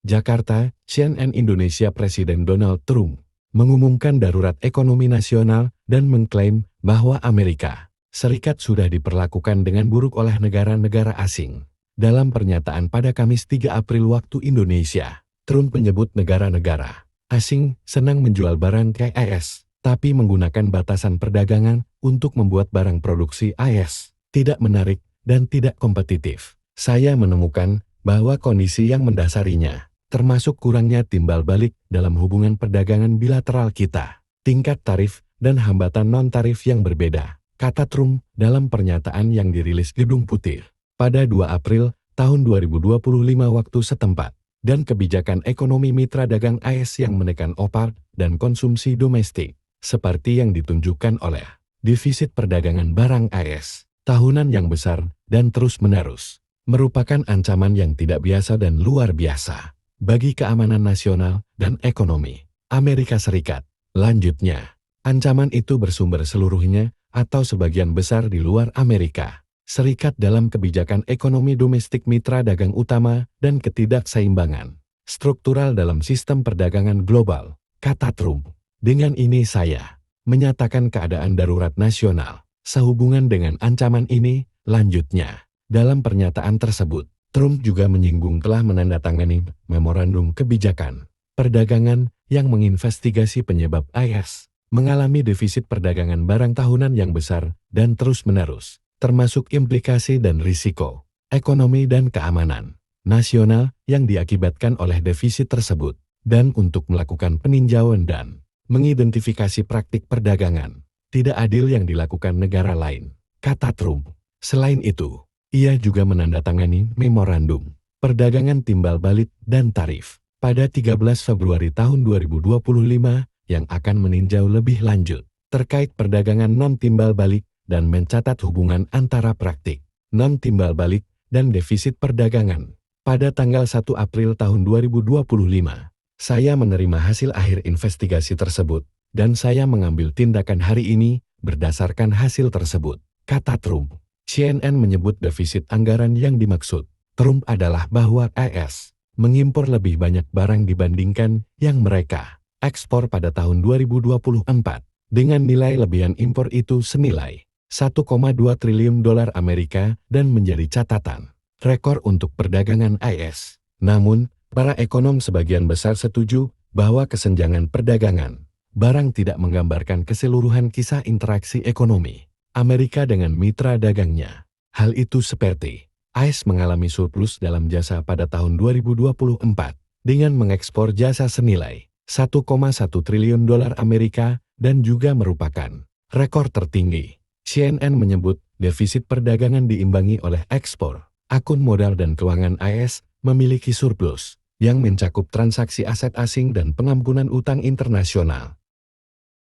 Jakarta, CNN Indonesia. Presiden Donald Trump mengumumkan darurat ekonomi nasional dan mengklaim bahwa Amerika Serikat sudah diperlakukan dengan buruk oleh negara-negara asing. Dalam pernyataan pada Kamis 3 April waktu Indonesia, Trump menyebut negara-negara asing senang menjual barang ke AS, tapi menggunakan batasan perdagangan untuk membuat barang produksi AS tidak menarik dan tidak kompetitif. Saya menemukan bahwa kondisi yang mendasarinya termasuk kurangnya timbal balik dalam hubungan perdagangan bilateral kita, tingkat tarif dan hambatan non-tarif yang berbeda, kata Trump dalam pernyataan yang dirilis Gedung Putih pada 2 April tahun 2025 waktu setempat, dan kebijakan ekonomi mitra dagang AS yang menekan OPAR dan konsumsi domestik, seperti yang ditunjukkan oleh defisit perdagangan barang AS tahunan yang besar dan terus-menerus, merupakan ancaman yang tidak biasa dan luar biasa bagi keamanan nasional dan ekonomi Amerika Serikat. Lanjutnya, ancaman itu bersumber seluruhnya atau sebagian besar di luar Amerika Serikat dalam kebijakan ekonomi domestik mitra dagang utama dan ketidakseimbangan struktural dalam sistem perdagangan global, kata Trump. Dengan ini saya menyatakan keadaan darurat nasional sehubungan dengan ancaman ini. Lanjutnya, dalam pernyataan tersebut, Trump juga menyinggung telah menandatangani memorandum kebijakan perdagangan yang menginvestigasi penyebab AS mengalami defisit perdagangan barang tahunan yang besar dan terus-menerus, termasuk implikasi dan risiko ekonomi dan keamanan nasional yang diakibatkan oleh defisit tersebut, dan untuk melakukan peninjauan dan mengidentifikasi praktik perdagangan tidak adil yang dilakukan negara lain, kata Trump. Selain itu, ia juga menandatangani memorandum perdagangan timbal balik dan tarif pada 13 Februari tahun 2025 yang akan meninjau lebih lanjut terkait perdagangan non-timbal balik dan mencatat hubungan antara praktik non-timbal balik dan defisit perdagangan. Pada tanggal 1 April tahun 2025, saya menerima hasil akhir investigasi tersebut dan saya mengambil tindakan hari ini berdasarkan hasil tersebut, kata Trump. CNN menyebut defisit anggaran yang dimaksud Trump adalah bahwa AS mengimpor lebih banyak barang dibandingkan yang mereka ekspor pada tahun 2024, dengan nilai lebihan impor itu senilai 1,2 triliun dolar Amerika dan menjadi catatan rekor untuk perdagangan AS. Namun, para ekonom sebagian besar setuju bahwa kesenjangan perdagangan barang tidak menggambarkan keseluruhan kisah interaksi ekonomi Amerika dengan mitra dagangnya. Hal itu seperti AS mengalami surplus dalam jasa pada tahun 2024 dengan mengekspor jasa senilai 1,1 triliun dolar Amerika dan juga merupakan rekor tertinggi. CNN menyebut defisit perdagangan diimbangi oleh ekspor. Akun modal dan keuangan AS memiliki surplus yang mencakup transaksi aset asing dan pengampunan utang internasional.